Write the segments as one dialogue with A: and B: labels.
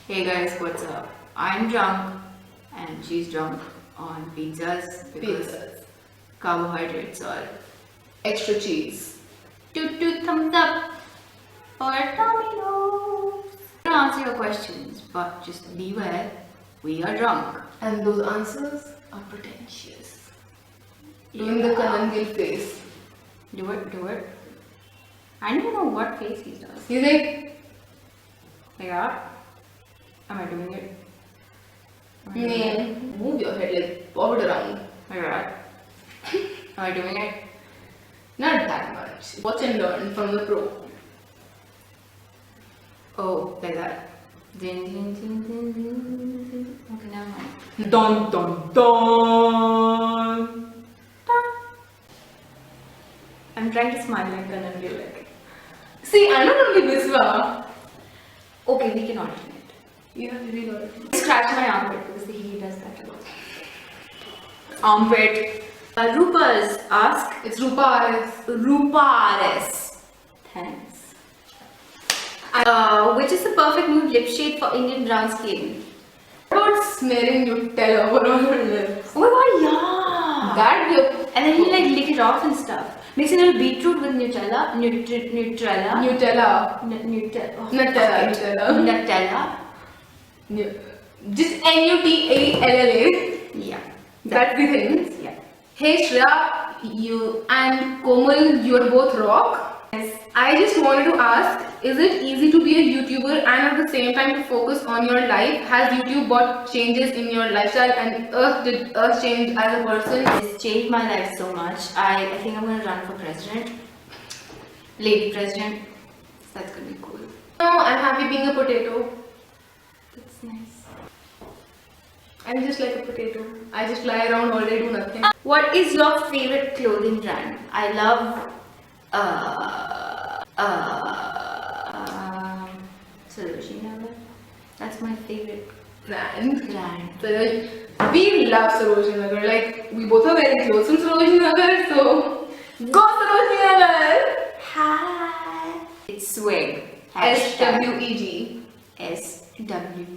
A: Hey guys, what's up? I'm drunk and she's drunk on pizzas because
B: Pizzas.
A: carbohydrates are
B: Extra cheese.
A: toot thumbs up for Domino's. I'm gonna answer your questions, but just beware, we are drunk.
B: And those answers are pretentious. Doing the Kanan Gill face.
A: Do it. I don't know what face he does.
B: He's like,
A: Yeah. Am I doing it?
B: move your head, like bob it around.
A: Yeah. Am I doing it?
B: Not that much. Watch and learn from the pro.
A: Oh, like that. Ding, ding, ding, ding, ding, ding. Okay, never mind.
B: Dun dun dun.
A: I'm trying to smile like Kanan Gill.
B: See, I'm not only Biswa.
A: Okay, we can alternate.
B: You have to read all of it.
A: Scratch my armpit because he does that a lot. Armpit. Rupas ask.
B: It's Rupa.
A: Rupares. Thanks. Which is the perfect nude lip shade for Indian brown skin?
B: What about smearing Nutella over all your lips?
A: Oh my god, yeah!
B: That you.
A: And then he like lick it off and stuff. Mix a little beetroot with Nutella. Nutella.
B: Nutella.
A: Nutella. Oh,
B: Nutella.
A: okay.
B: Nutella.
A: Nutella.
B: Just Nutella.
A: Yeah.
B: That's the thing.
A: Yeah.
B: Hey Shreya, you and Komal, you're both rock.
A: Yes.
B: I just wanted to ask, is it easy to be a YouTuber and at the same time to focus on your life? Has YouTube brought changes in your lifestyle and did Earth change as a person?
A: It's changed my life so much. I think I'm gonna run for president. Lady president. That's gonna be cool.
B: No, I'm happy being a potato.
A: That's nice.
B: I'm just like a potato. I just lie around all day, do nothing.
A: What is your favorite clothing brand? I love Sarojini Nagar. That's my favorite
B: Brand.
A: brand.
B: So, we love Sarojini Nagar. Like, we both are very close from Sarojini Nagar, so go Sarojini Nagar!
A: Hi. It's swag.
B: SWEG.
A: SWEG.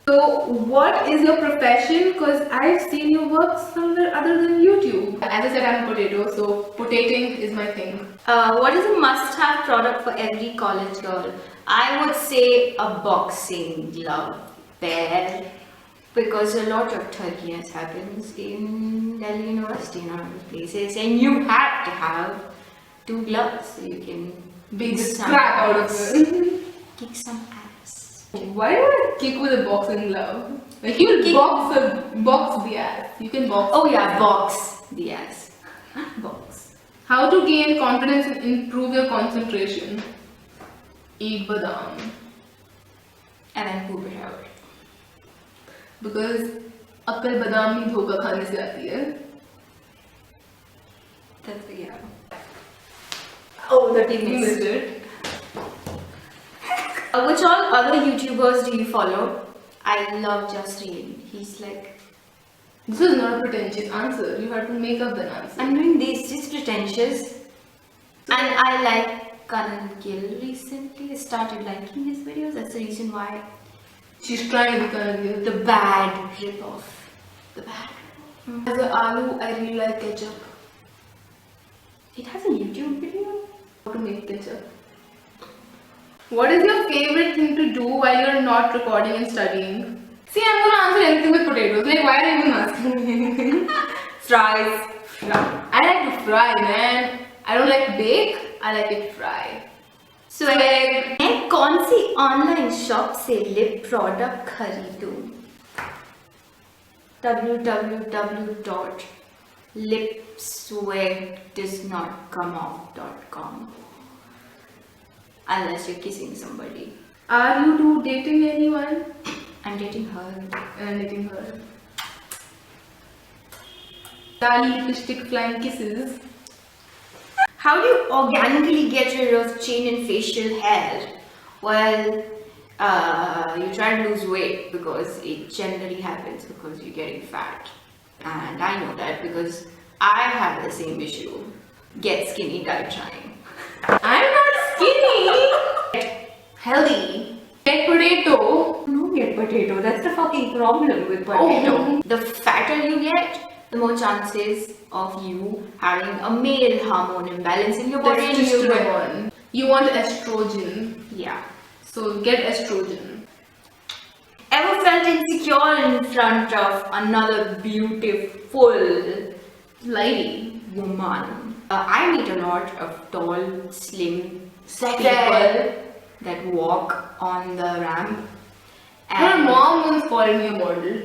B: So, what is your profession? Because I've seen you work somewhere other than YouTube. As I said, I'm a potato, so potating is my thing.
A: What is a must-have product for every college girl? I would say a boxing glove pair because a lot of turkeynes happens in Delhi University and other places, and you have to have two gloves so you can
B: Beat the
A: some
B: crap out of
A: ass.
B: it.
A: Kick some ass.
B: Why do I kick with a boxing glove? Like, you will
A: Kick-
B: box the ass. You can box.
A: Oh yeah, box the ass. Box.
B: How to gain confidence and improve your concentration? Eat badam.
A: And then poop it out.
B: Because अक्ल बादाम ही धोखा खाने से आती है.
A: That's the yeah.
B: Oh, that
A: we
B: you
A: missed
B: missed it.
A: Which all other YouTubers do you follow? I love Jasreen. He's like,
B: This is not a pretentious answer. You have to make up the answer.
A: I'm doing this, it's pretentious. And I like Kanan Gill recently. I started liking his videos. That's the reason why.
B: She's trying to be Kanan Gill.
A: The bad rip-off. The bad.
B: As a aloo, I really like ketchup.
A: It has a YouTube video.
B: How to make ketchup. What is your favorite thing to do while you're not recording and studying? See, I'm gonna answer anything with potatoes. Like, why are you even asking me anything?
A: Fries.
B: I like to fry, man. I don't like bake. I like it fry.
A: So, मैं कौन सी online shop से lip product खरीदूं? www.lipswagdoesnotcomeoff.com Unless you're kissing somebody.
B: Are you two dating anyone?
A: I'm dating her.
B: I'm dating her. Darling lipstick flying kisses.
A: How do you organically get rid of chin and facial hair? Well, you try to lose weight because it generally happens because you're getting fat. And I know that because I have the same issue. Get skinny, die trying.
B: I'm not skinny. Healthy. Get potato.
A: No, get potato. That's the fucking problem with potato.
B: Oh.
A: The fatter you get, the more chances of you having a male hormone imbalance in your body. And you get-
B: Testosterone. You want estrogen.
A: Yeah.
B: So get estrogen.
A: Ever felt insecure in front of another beautiful
B: Lady.
A: woman? I meet a lot of tall, slim
B: Sexy.
A: people that walk on the ramp.
B: Your mom once called me a model.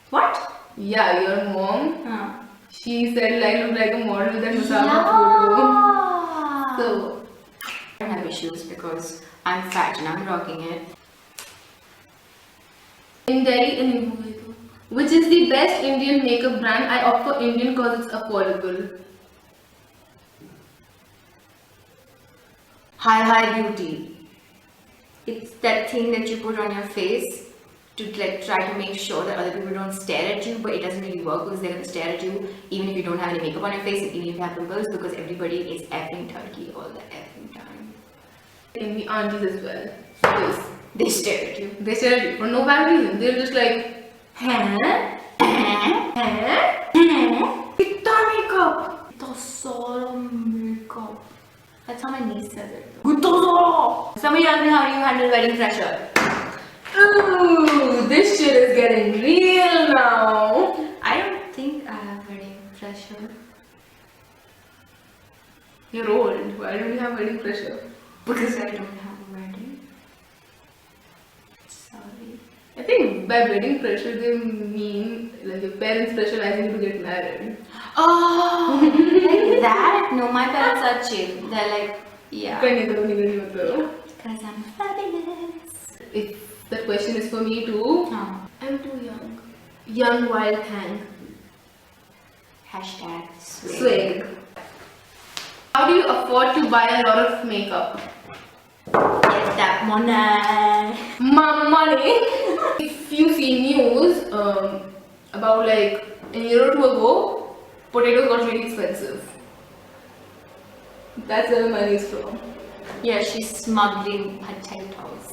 A: What?
B: Yeah, your mom.
A: Huh.
B: She said I look like a model with that masala photo. So,
A: I don't have issues because I'm fat and I'm rocking it.
B: in Delhi, which is the best Indian makeup brand? I opt for Indian because it's affordable.
A: Hi Beauty. It's that thing that you put on your face to like try to make sure that other people don't stare at you, but it doesn't really work because they're gonna stare at you even if you don't have any makeup on your face and even if you have pimples because everybody is effing Turkey all the effing time.
B: In the aunties as well. Yes.
A: They stare at you.
B: They stare at you for no bad reason. They're just like, huh? Kitta makeup.
A: The sort of makeup. That's how my niece says it. Somebody asked me how do you handle wedding pressure.
B: Ooh, this shit is getting real now.
A: I don't think I have wedding pressure
B: You're old. Why do you have wedding pressure?
A: because I don't have a wedding. Sorry.
B: I think by wedding pressure they mean like your parents pressurizing you to get married.
A: Oh, like that? No, my parents are chill. They're like, yeah,
B: Kani karo, nahi kani karo.
A: because I'm fabulous.
B: If that question is for me too,
A: Oh.
B: I'm too young. Young wild thing.
A: Hashtag swag.
B: Swag. How do you afford to buy a lot of makeup?
A: Get that money.
B: Money. If you see news about like a year or two ago, potatoes got really expensive. That's where the money is from.
A: Yeah, she's smuggling potatoes.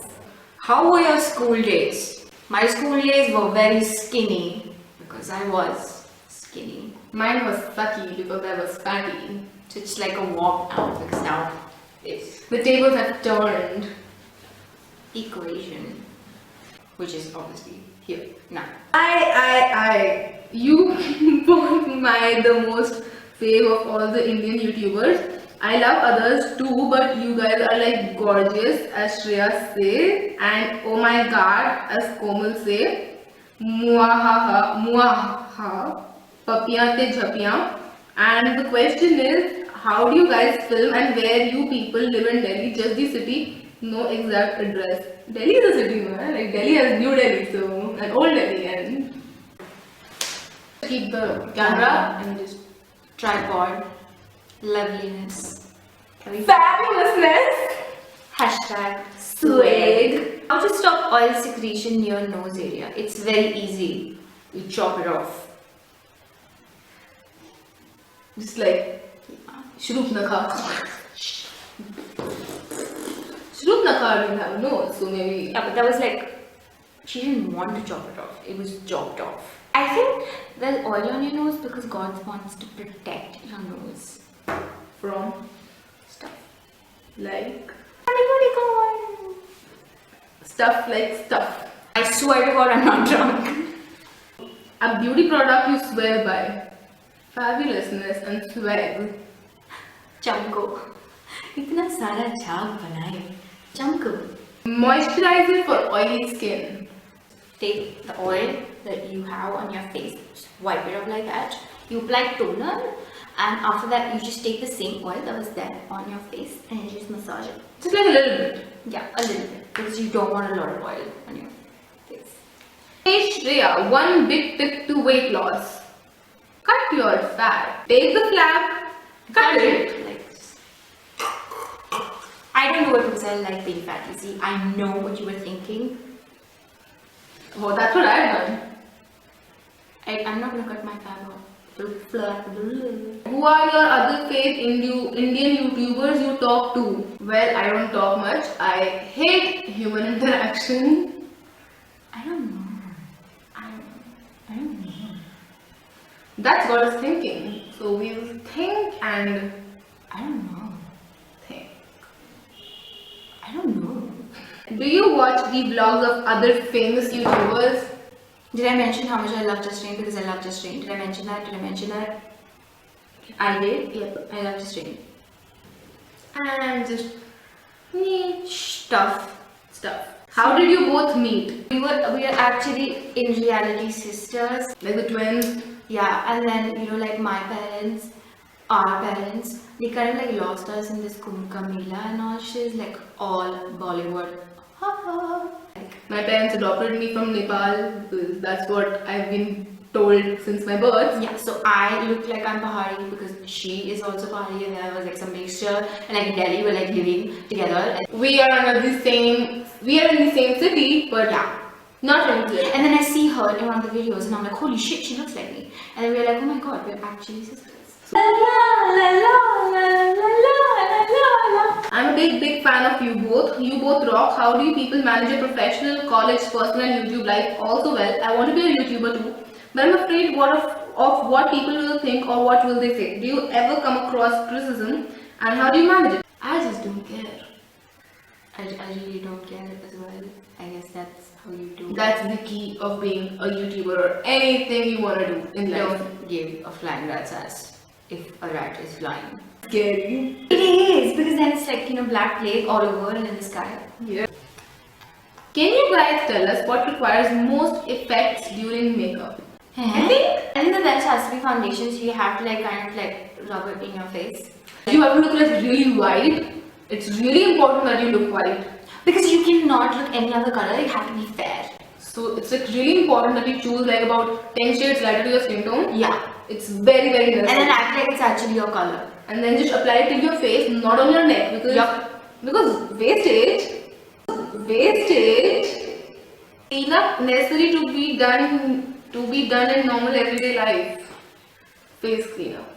A: How were your school days? My school days were very skinny because I was skinny.
B: Mine was sucky because I was fatty.
A: So it's like a walk now because now it's
B: The tables have turned.
A: equation, which is obviously here now.
B: You bought the most fave of all the Indian YouTubers. I love others too, but you guys are like gorgeous, as Shreya say, and oh my god, as Komal say, muaha, papiyan te jhapiyan. And the question is, how do you guys film and where you people live in Delhi? Just the city, no exact address. Delhi is a city, man. Like Delhi has New Delhi, so an old Delhi, and keep the camera and just
A: Tripod, loveliness,
B: fabulousness.
A: hashtag
B: Swag.
A: How to stop oil secretion near nose area? It's very easy. You chop it off.
B: Just like Shroop Nakha. Shroop Nakha didn't have a nose, so maybe.
A: Yeah, but that was like, she didn't want to chop it off. It was chopped off. I think there's oil on your nose because God wants to protect your nose.
B: From
A: Stuff.
B: like
A: Anybody go on?
B: stuff like stuff.
A: I swear to God, I'm not drunk.
B: A beauty product you swear by. Fabulousness and swag.
A: Chamko. इतना सारा झाग बनाए. Chamko.
B: Moisturizer for oily skin.
A: Take the oil that you have on your face, just wipe it off like that. You apply toner, and after that, you just take the same oil that was there on your face and you just massage it.
B: Just like a little bit.
A: Yeah, a little bit because you don't want a lot of oil on your face.
B: Hey Shreya, one big tip to weight loss. Cut your fat. Take the flap, cut it.
A: Like this. I don't do it because I like being fat. You see, I know what you were thinking.
B: Oh, that's what I've done.
A: I'm not gonna cut my fat off.
B: Who are your other favorite Indian YouTubers you talk to? Well, I don't talk much. I hate human interaction.
A: I don't know. I don't know.
B: That's got us thinking. So we'll think and
A: I don't know.
B: think.
A: I don't know.
B: Do you watch the vlogs of other famous YouTubers?
A: Did I mention how much I love Just Rain? Because I love Just Rain. Did I mention that? Did I mention that? I did. Yep. I love Just Rain.
B: And just
A: Stuff.
B: How did you both meet?
A: We are actually in reality sisters.
B: Like the twins?
A: Yeah, and then like my parents, our parents, they kind of like lost us in this Kumbh Mela and all. She's like all Bollywood. Like,
B: My parents adopted me from Nepal because that's what I've been told since my birth.
A: yeah, so I look like I'm Pahari because she is also Pahari, and then I was like some mixture, and like in Delhi we're like living together. And
B: We are in the same city, but
A: yeah.
B: not really.
A: And then I see her in one of the videos and I'm like, holy shit, she looks like me. And then we're like, oh my god, we're actually sisters. La, la, la, la, la, la, la, la.
B: I'm a big fan of you both. You both rock. How do you people manage a professional, college, personal and YouTube life also well? I want to be a YouTuber too, but I'm afraid of what people will think or what will they say. Do you ever come across criticism and how do you manage it?
A: I just don't care. I really don't care as well. I guess that's how you do.
B: That's the key of being a YouTuber or anything you want to do in life.
A: Don't give a flying rat's ass if a rat is flying.
B: Scary.
A: It is, because then it's like, black plague all over and in the sky.
B: Yeah. Can you guys tell us what requires most effects during makeup?
A: I think the best has to be foundation, so you have to like kind of like rub it in your face.
B: You have to look like really white. It's really important that you look white.
A: Because you cannot look any other color, you have to be fair.
B: So it's like really important that you choose like about 10 shades lighter to your skin tone.
A: Yeah.
B: It's very necessary.
A: And then act like it's actually your color.
B: And then just apply it to your face, not on your neck, because wastage enough necessary to be done in normal everyday life. Face cleanup.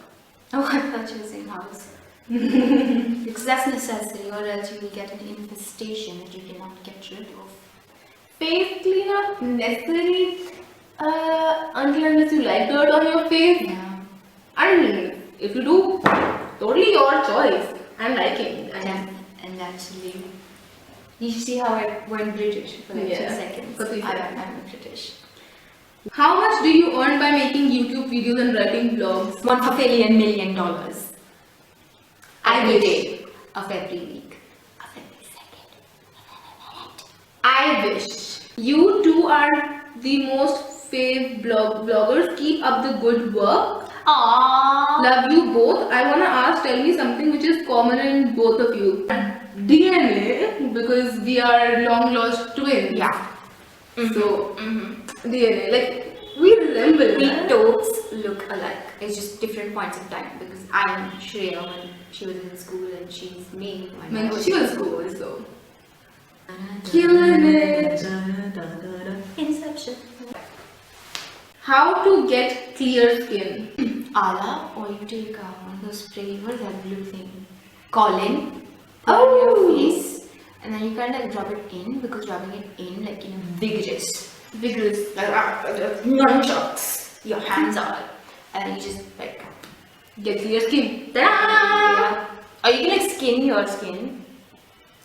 A: Oh, I thought you were saying house. Because that's necessary, or else you will get an infestation that you cannot get rid of.
B: Face cleanup necessary until unless you like dirt on your face.
A: Yeah.
B: And if you do, totally your choice and liking.
A: And actually, you see how I went British for like 2 seconds.
B: For 3 seconds.
A: I'm British.
B: How much do you earn by making YouTube videos and writing blogs?
A: $1 million.
B: I
A: Every
B: wish.
A: day of every week. Of every second.
B: I wish. You two are the most fave vloggers. Keep up the good work.
A: Aww.
B: Love you both. I wanna ask, tell me something which is common in both of you. DNA, because we are long lost twins.
A: Yeah.
B: So DNA, like we resemble.
A: We totes look alike. It's just different points of time, because I'm Shreya when she was in school and she's me
B: When she was cool, so.
A: Killing it. Inception.
B: How to get clear skin?
A: Ala, or you take one of those spray, what is that blue thing? Colin. Put
B: Oh.
A: on your face, and then you kind of like rub it in, because rubbing it in like in a vigorous, like nunchucks, your hands are, and then you just like
B: Get clear skin.
A: ta-da! Yeah. Or you can like skin your skin.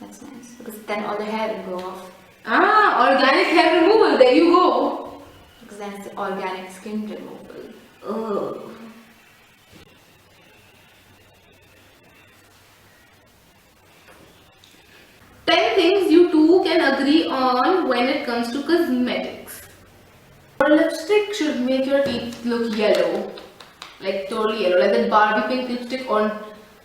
A: That's nice, because then all the hair will go off.
B: Organic hair removal, there you go.
A: Because then it's the organic skin removal. Oh.
B: Ten things you two can agree on when it comes to cosmetics. Your lipstick should make your teeth look yellow. Like totally yellow. Like that Barbie pink lipstick on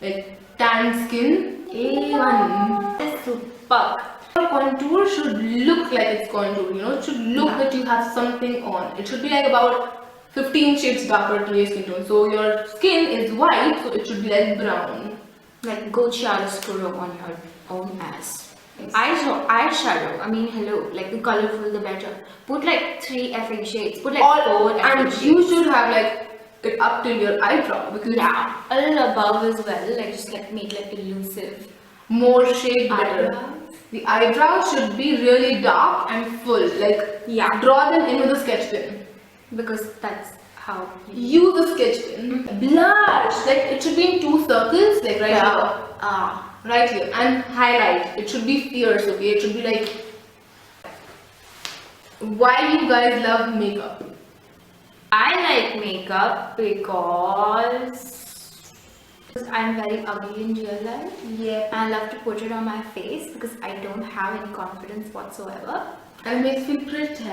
B: like tan skin. A1.
A: That's super.
B: Your contour should look like it's contour, it should look that you have something on. It should be like about 15 shades darker to your skin tone. So your skin is white, so it should be like brown.
A: Like go chiaroscuro on your own ass. Eyeshadow, I mean hello, like the colorful the better. Put like 3 effing shades, put like 4 effing
B: And
A: shades.
B: you should have like it up till your eyebrow because
A: Yeah, a little above as well, like just like make like elusive
B: more shade better.
A: eyebrows.
B: The eyebrows should be really dark and full. Like
A: Yeah.
B: draw them in with a sketch pen.
A: Because that's how you
B: Use a sketch pen. Blush. Like it should be in 2 circles. Like right here. Right here. And highlight. It should be fierce. Okay. It should be like. Why you guys love makeup?
A: I like makeup because I'm very ugly in real life.
B: Yeah.
A: I love to put it on my face because I don't have any confidence whatsoever.
B: And it makes me pretty.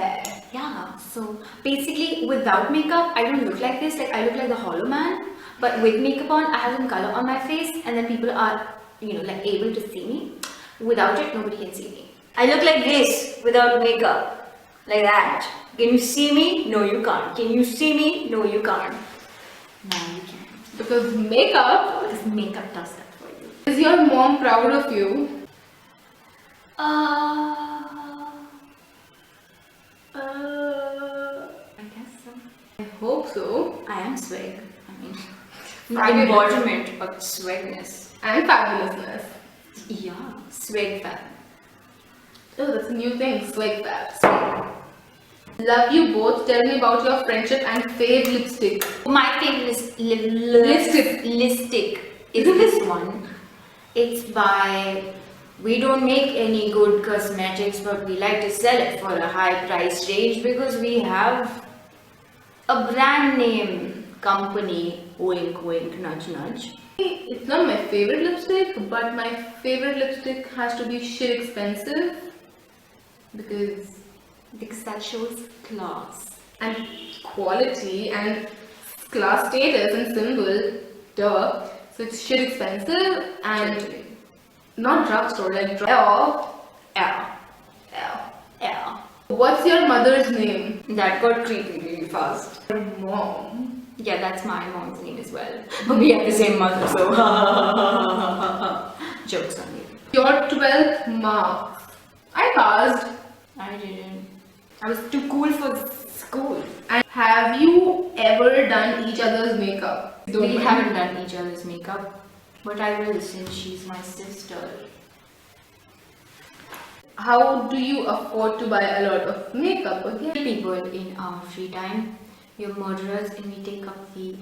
A: Yeah, so basically without makeup, I don't look like this. Like I look like the Hollow Man. But with makeup on, I have some color on my face, and then people are, like able to see me. Without it, nobody can see me. I look like this without makeup, like that. Can you see me? No, you can't. Can you see me? No, you can't. No, you can't.
B: Because makeup.
A: Because makeup does that for you.
B: Is your mom proud of you?
A: I guess so.
B: I hope so.
A: I am swag. I mean,
B: Fabulous.
A: embodiment of swagness.
B: And fabulousness.
A: Yeah, swag fab.
B: Oh, that's a new thing. Swag fab. Love you both. Tell me about your friendship and fave lipstick.
A: My favorite lipstick is this one. It's by. We don't make any good cosmetics, but we like to sell it for a high price range because we have a brand name company. Wink, wink, nudge, nudge.
B: It's not my favorite lipstick, but my favorite lipstick has to be shit expensive
A: Because that shows class.
B: and quality and class status and symbol, duh. So it's shit expensive and
A: Totally.
B: not drugstore, like
A: Yeah.
B: What's your mother's name?
A: That got creepy really fast.
B: Your mom.
A: Yeah, that's my mom's name as well. But we have the same mother, so jokes on you.
B: Your 12th marks. I passed.
A: I didn't. I was too cool for school.
B: And have you ever done each other's makeup? Don't
A: We
B: mind.
A: haven't done each other's makeup, but I will since she's my sister.
B: How do you afford to buy a lot of makeup again?
A: People in our free time, we're murderers and we take up the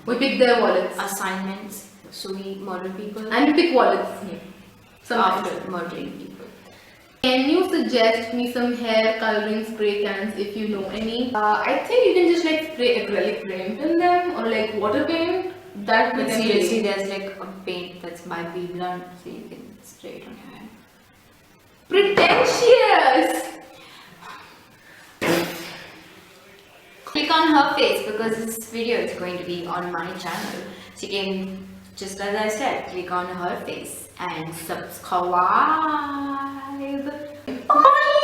B: We pick their wallets.
A: assignments. So we murder people
B: And we pick wallets. Sometimes.
A: after murdering people.
B: Can you suggest me some hair coloring spray cans if you know any? I think you can just like spray acrylic paint in them or like water paint. That
A: But
B: we can
A: seriously,
B: play.
A: there's like a paint that's by B Blunt, so you can spray it on your hair.
B: Pretentious!
A: Click on her face because this video is going to be on my channel. So you can, just as I said, click on her face and subscribe. Bye!